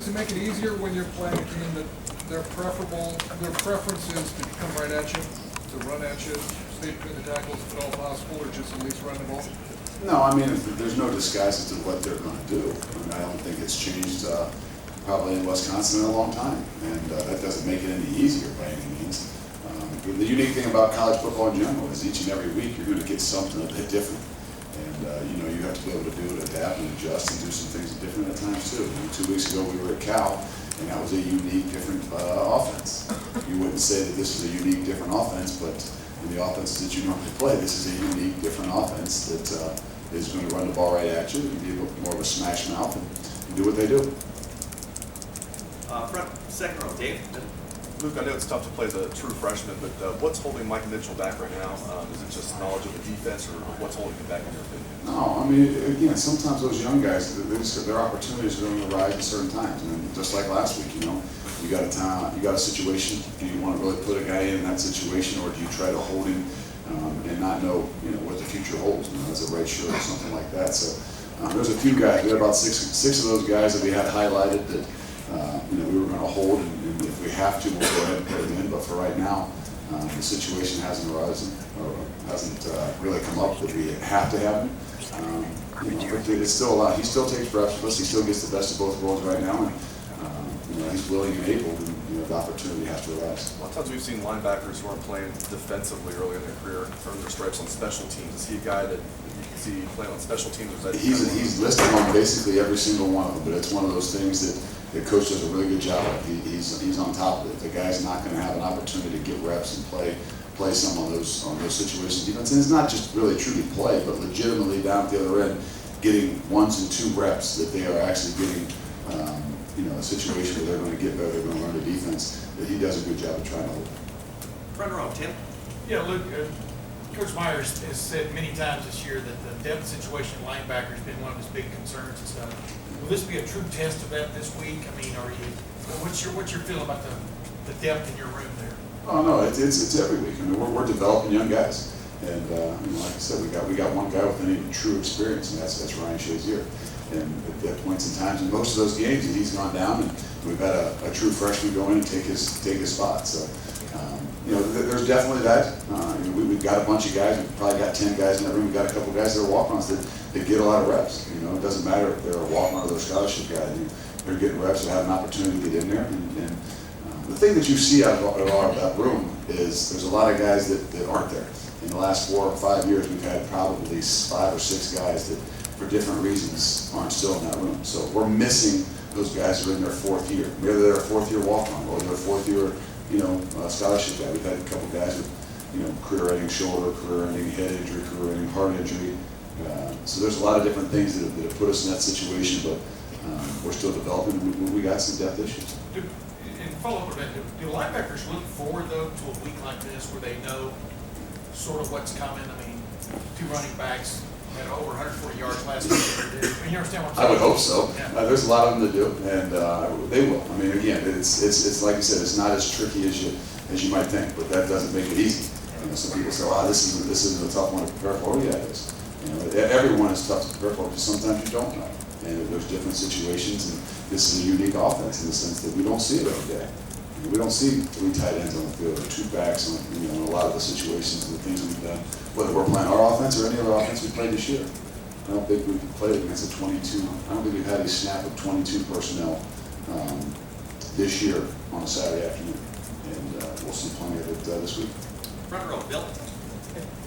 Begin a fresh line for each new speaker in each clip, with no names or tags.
To make it easier when you're playing a team that their preference is to come right at you, to run at you, stay between the tackles if at all possible, or just at least run the ball?
No, I mean, there's no disguise as to what they're going to do. I mean, I don't think it's changed probably in Wisconsin in a long time, and that doesn't make it any easier by any means. The unique thing about college football in general is each and every week you're going to get something a bit different. And, you have to be able to do it, adapt and adjust and do some things different at times too. 2 weeks ago we were at Cal, and that was a unique, different offense. You wouldn't say that this is a unique, different offense, but in the offenses that you normally play, this is a unique, different offense that is going to run the ball right at you and be more of a smash mouth and do what they do.
Front, second row, Dave.
Luke, I know it's tough to play the true freshman, but what's holding Mike Mitchell back right now? Is it just knowledge of the defense, or what's holding him back in your opinion?
No, I mean, again, sometimes those young guys, their opportunities are going to arise at certain times. And just like last week, you got a situation. Do you want to really put a guy in that situation, or do you try to hold him and not know, what the future holds? As a red shirt or something like that. So there's a few guys. We had about six of those guys that we had highlighted that we were going to hold, and if we have to, we'll go ahead and put them in. But for right now, the situation hasn't arisen or hasn't really come up that we have to have him. But it's still a lot. He still takes reps with us. He still gets the best of both worlds right now, and he's willing and able, and the opportunity has to arise.
A lot of times we've seen linebackers who aren't playing defensively early in their career earn their stripes on special teams. Is he a guy that you can see playing on special teams? Or is that
he's listed on basically every single one of them, but it's one of those things that the coach does a really good job of. He's on top of it. The guy's not going to have an opportunity to get reps and play some on those situations defense. And it's not just really truly play, but legitimately down at the other end, getting 1s and 2 reps that they are actually getting, a situation where they're going to get better, they're going to learn the defense. That he does a good job of trying to hold.
Front row, Tim.
Yeah, Luke, Coach Myers has said many times this year that the depth situation in linebacker has been one of his big concerns and stuff. Will this be a true test of that this week? I mean, what's your feeling about the depth in your room there?
Oh no, it's every week. I mean, we're developing young guys, and like I said, we got one guy with any true experience, and that's Ryan Shazier. And at points in times in most of those games, he's gone down, and we've had a true freshman go in and take his spot. So there's definitely that. We've got a bunch of guys. We've probably got 10 guys in that room. We've got a couple guys that are walk-ons that get a lot of reps. It doesn't matter if they're a walk-on or they're a scholarship guy. They're getting reps and have an opportunity to get in there. And the thing that you see out of that room is there's a lot of guys that aren't there. In the last 4 or 5 years, we've had probably 5 or 6 guys that, for different reasons, aren't still in that room. So we're missing those guys who are in their 4th year. Whether they're a 4th-year walk-on or they're a 4th-year, scholarship guy. We've had a couple guys with, career-ending shoulder, career-ending head injury, career-ending heart injury. So there's a lot of different things that have put us in that situation, but we're still developing. We got some depth issues.
And follow up on that, do linebackers look forward, though, to a week like this where they know sort of what's coming? I mean, 2 running backs had over 140 yards last week. I mean, you understand what I'm saying?
I would hope so.
Yeah.
There's a lot of them that do, and they will. I mean, again, it's like you said, it's not as tricky as you might think, but that doesn't make it easy. Some people say, "Wow, this isn't a tough one to prepare for." Yeah, it is. Everyone is tough to prepare for because sometimes you don't know, and there's different situations. And this is a unique offense in the sense that we don't see it every day. We don't see 3 tight ends on the field or 2 backs on, in a lot of the situations and the things we've done, whether we're playing our offense or any other offense we played this year. I don't think we've played against a 22. I don't think we've had a snap of 22 personnel this year on a Saturday afternoon, and we'll see plenty of it this week.
Front row, Bill.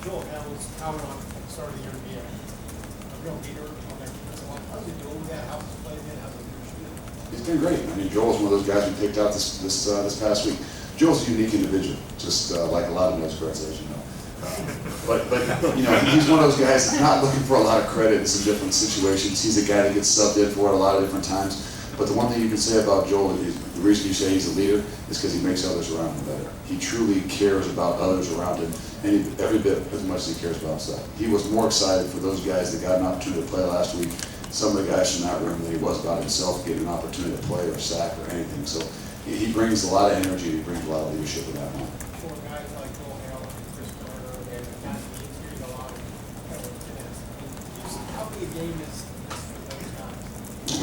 Joel Campbell's comment on the start of the year to be a real leader on their defensive line. How's he doing with that? How's he playing in? How's he leadership?
He's been great. I mean, Joel's one of those guys we picked out this past week. Joel's a unique individual, just like a lot of nose guards, as you know. But he's one of those guys that's not looking for a lot of credit in some different situations. He's a guy that gets subbed in for it a lot of different times. But the one thing you can say about Joel, the reason you say he's a leader is because he makes others around him better. He truly cares about others around him, and every bit as much as he cares about himself. He was more excited for those guys that got an opportunity to play last week, some of the guys from that room, than he was about himself getting an opportunity to play or sack or anything. So he brings a lot of energy, he brings a lot of leadership in that one.
For guys like Joel Hale and Chris Turner and guys that experience a lot of finesse, how big a game is this for those guys?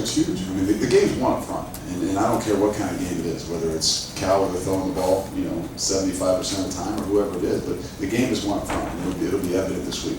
it's huge. I mean, the game's won up front, and I don't care what kind of game it is, whether it's Cal where they're throwing the ball, 75% of the time, or whoever it is. But the game is won up front, and it'll be evident this week.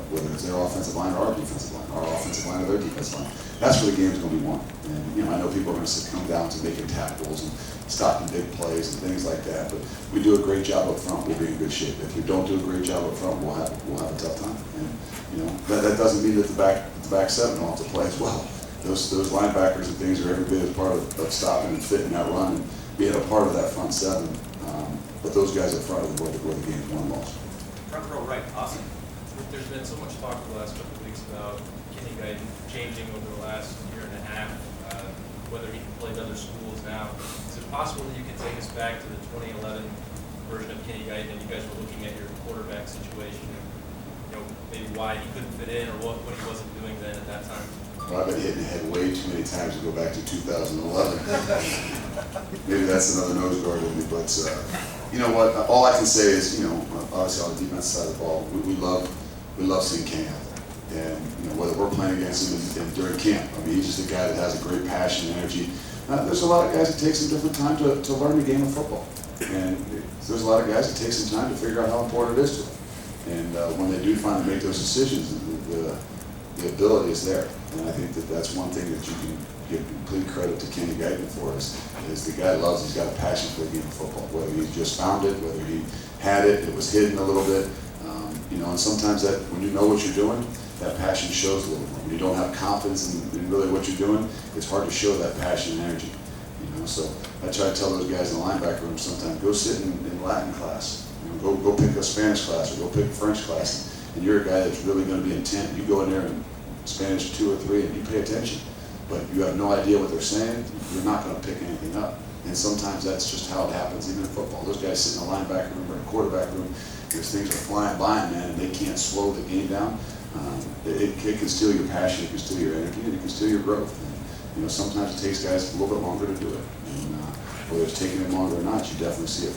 Whether it's their offensive line or our defensive line, our offensive line or their defensive line, that's where the game's going to be won. And I know people are going to come down to making tackles and stopping big plays and things like that, but we do a great job up front, we'll be in good shape. If we don't do a great job up front, we'll have a tough time. And that doesn't mean that the back seven don't have to play as well. Those linebackers and things are every bit as part of stopping and fitting that run and being a part of that front seven. But those guys up front are where the game's won most.
Front row right, Austin.
There's been so much talk the last couple of weeks about Kenny Guyton changing over the last year and a half, whether he can play at other schools now. Is it possible that you can take us back to the 2011 version of Kenny Guyton and you guys were looking at your quarterback situation and maybe why he couldn't fit in or what he wasn't doing then at that time?
Well, I've been hitting the head way too many times to go back to 2011. Maybe that's another nose guard in me, but you know what? All I can say is, obviously on the defense side of the ball, we love seeing Kenny out there. And whether we're playing against him during camp, I mean, he's just a guy that has a great passion and energy. There's a lot of guys that take some different time to learn the game of football, and there's a lot of guys that take some time to figure out how important it is to them. And when they do finally make those decisions, the ability is there. And I think that's one thing that you can give complete credit to Kenny Guyton for is the guy loves, he's got a passion for the game of football. Whether he just found it, whether he had it, it was hidden a little bit. And sometimes that when you know what you're doing, that passion shows a little more. When you don't have confidence in really what you're doing, it's hard to show that passion and energy. So I try to tell those guys in the linebacker room sometimes, go sit in Latin class, go pick a Spanish class or go pick a French class, and you're a guy that's really going to be intent. You go in there and Spanish 2 or 3 and you pay attention, but you have no idea what they're saying, you're not going to pick anything up. And sometimes that's just how it happens even in football. Those guys sit in the linebacker room or in the quarterback room, because things are flying by them, man, and they can't slow the game down. It can steal your passion, it can steal your energy, and it can steal your growth. And, sometimes it takes guys a little bit longer to do it. And whether it's taking them longer or not, you definitely see it.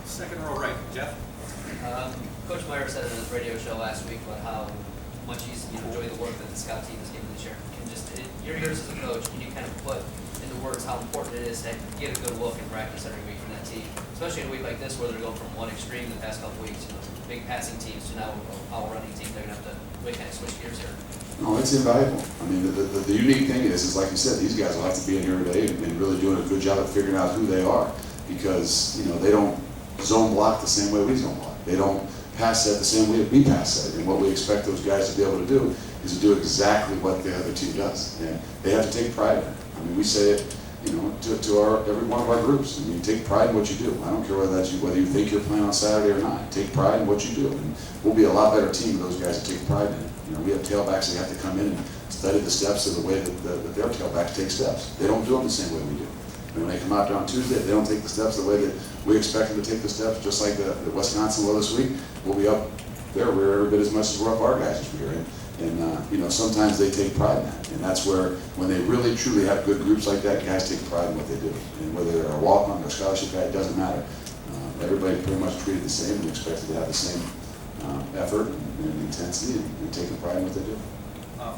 Second row right, Jeff.
Coach Meyer said in his radio show last week about how much he's enjoyed the work that the scout team has given this year. Your years as a coach, can you kind of put into words how important it is to get a good look and practice every week from that team, especially in a week like this where they're going from one extreme the past couple weeks, big passing teams to now a power running team. They're going to have to really kind of switch gears here.
No, it's invaluable. I mean, the unique thing is like you said, these guys will have to be in here today and really doing a good job of figuring out who they are, because they don't zone block the same way we zone block. They don't pass set the same way we pass set. And what we expect those guys to be able to do is to do exactly what the other team does. And they have to take pride in it. I mean, we say it, to every one of our groups. I mean, take pride in what you do. I don't care whether you think you're playing on Saturday or not. Take pride in what you do. And we'll be a lot better team with those guys that take pride in it. We have tailbacks that have to come in and study the steps of the way that their tailbacks take steps. They don't do them the same way we do. And when they come out there on Tuesday, they don't take the steps the way that we expect them to take the steps, just like the Wisconsin will this week. We'll be up their rear every bit as much as we're up our guys' rear. And sometimes they take pride in that. And that's where, when they really truly have good groups like that, guys take pride in what they do. And whether they're a walk-on or a scholarship guy, it doesn't matter. Everybody pretty much treated the same and expected to have the same effort and intensity and taking pride in what they do.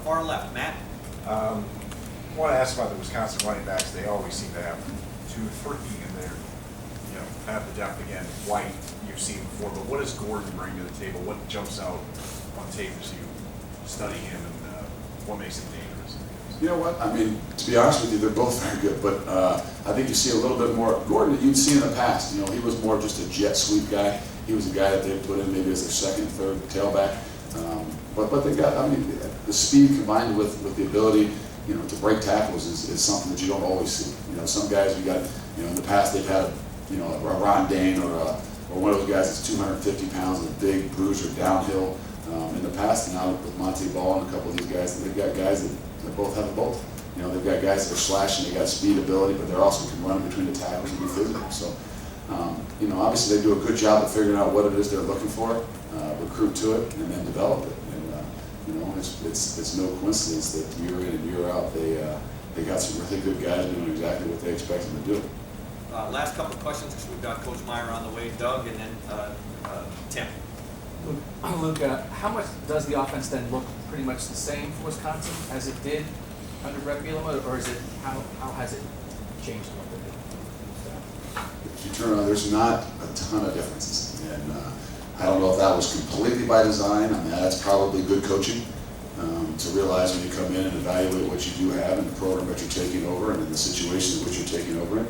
Far left, Matt.
I want to ask about the Wisconsin running backs. They always seem to have 2 or 3 in there. Have the depth again. White, you've seen before, but what does Gordon bring to the table? What jumps out on tape as you study him, and what makes him dangerous?
You know what? I mean, to be honest with you, they're both very good, but I think you see a little bit more. Gordon, you'd see in the past, he was more just a jet sweep guy. He was a guy that they put in maybe as their second, third tailback. But they got, the speed combined with the ability, to break tackles is something that you don't always see. Some guys you got, in the past they've had, a Ron Dane or one of those guys that's 250 pounds and a big bruiser downhill. In the past, and now with Monte Ball and a couple of these guys, they've got guys that both have both. They've got guys that are slashing, they got speed, ability, but they're also can run between the tackles and be physical. So, obviously they do a good job of figuring out what it is they're looking for, recruit to it, and then develop it. And it's no coincidence that year in and year out they got some really good guys doing exactly what they expect them to do.
Last couple of questions, because we've got Coach Meyer on the way, Doug, and then Tim.
Luke, how much does the offense then look pretty much the same for Wisconsin as it did under Brett Bielema, or is it, how has it changed a little bit?
If you turn around, there's not a ton of differences. And I don't know if that was completely by design. I mean, that's probably good coaching to realize when you come in and evaluate what you do have in the program that you're taking over and in the situation in which you're taking over in.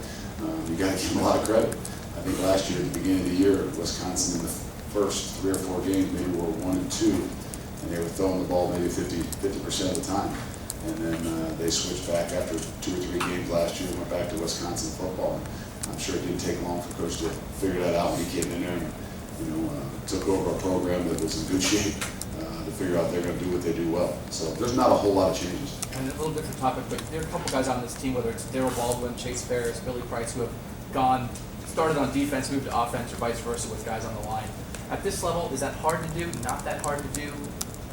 You got to give them a lot of credit. I think last year at the beginning of the year, Wisconsin in the first 3 or 4 games maybe were 1 and 2, and they were throwing the ball maybe 50% of the time. And then they switched back after 2 or 3 games last year and went back to Wisconsin football. And I'm sure it didn't take long for Coach to figure that out when he came in there and took over a program that was in good shape to figure out they're going to do what they do well. So there's not a whole lot of changes.
And a little different topic, but there are a couple guys on this team, whether it's Darryl Baldwin, Chase Ferris, Billy Price, who have started on defense, moved to offense, or vice versa with guys on the line. At this level, is that hard to do? Not that hard to do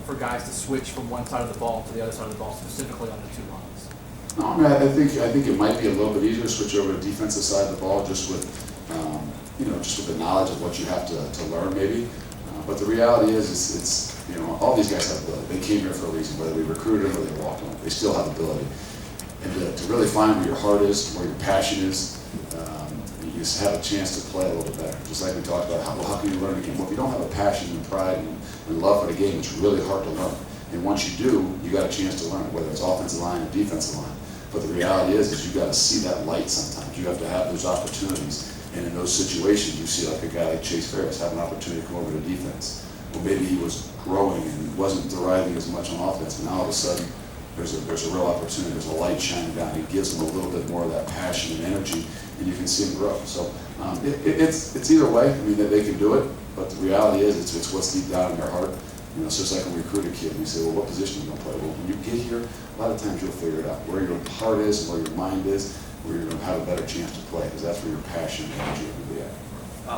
for guys to switch from one side of the ball to the other side of the ball, specifically on the 2 lines?
No, I mean, I think it might be a little bit easier to switch over to the defensive side of the ball just with, just with the knowledge of what you have to learn maybe. But the reality is, it's all these guys have ability. They came here for a reason, whether we recruited them or they walked on. They still have ability. And to really find where your heart is, where your passion is, you just have a chance to play a little bit better. Just like we talked about, how can you learn a game? Well, if you don't have a passion and pride and love for the game, it's really hard to learn. And once you do, you got a chance to learn, whether it's offensive line or defensive line. But the reality is you got to see that light sometimes. You have to have those opportunities. And in those situations, you see like a guy like Chase Ferris have an opportunity to come over to defense. Well, maybe he was growing and wasn't deriving as much on offense. And now all of a sudden, there's a real opportunity. There's a light shining down. It gives him a little bit more of that passion and energy, and you can see him grow. So it's either way. I mean, they can do it, but the reality is it's what's deep down in their heart. It's just like when we recruit a kid, and we say, well, what position are you going to play? Well, when you get here, a lot of times you'll figure it out. Where your heart is and where your mind is, where you're going to have a better chance to play, because that's where your passion and energy are going to be at.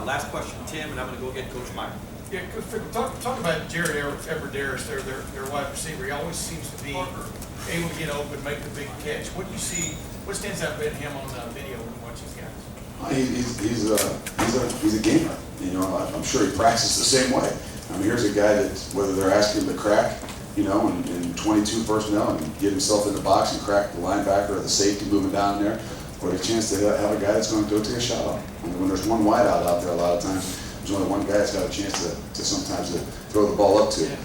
Last question, Tim, and I'm going to go get Coach Meyer.
Yeah, Coach Fickell, talk about Jared Everderis, their wide receiver. He always seems to be able to get open, make the big catch. What do you see? What stands out about him on video when you watch these guys?
He's a gamer. I'm sure he practices the same way. I mean, here's a guy that whether they're asking him to crack, in 22 personnel and get himself in the box and crack the linebacker or the safety moving down there, or a chance to have a guy that's going to go take a shot on him. I mean, when there's one wide out there, a lot of times there's only one guy that's got a chance to sometimes to throw the ball up to.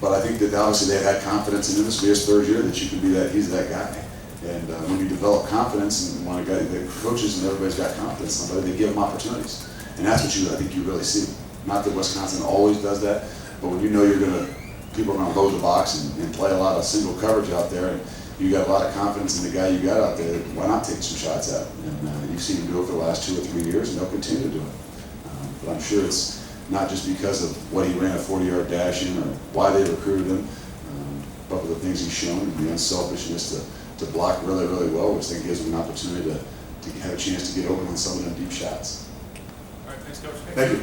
But I think that obviously they've had confidence in him. This will be his 3rd year that you can be he's that guy. And when you develop confidence, and when the coaches and everybody's got confidence in somebody, they give them opportunities. And that's what I think you really see. Not that Wisconsin always does that, but when you know people are going to load the box and play a lot of single coverage out there, and you got a lot of confidence in the guy you got out there, why not take some shots at him? And you've seen him do it for the last 2 or 3 years, and they'll continue to do it. But I'm sure it's not just because of what he ran a 40-yard dash in or why they recruited him, but with the things he's shown and the unselfishness to block really, really well, which then gives him an opportunity to have a chance to get open on some of them deep shots.
All right, thanks, Coach.
Thank you.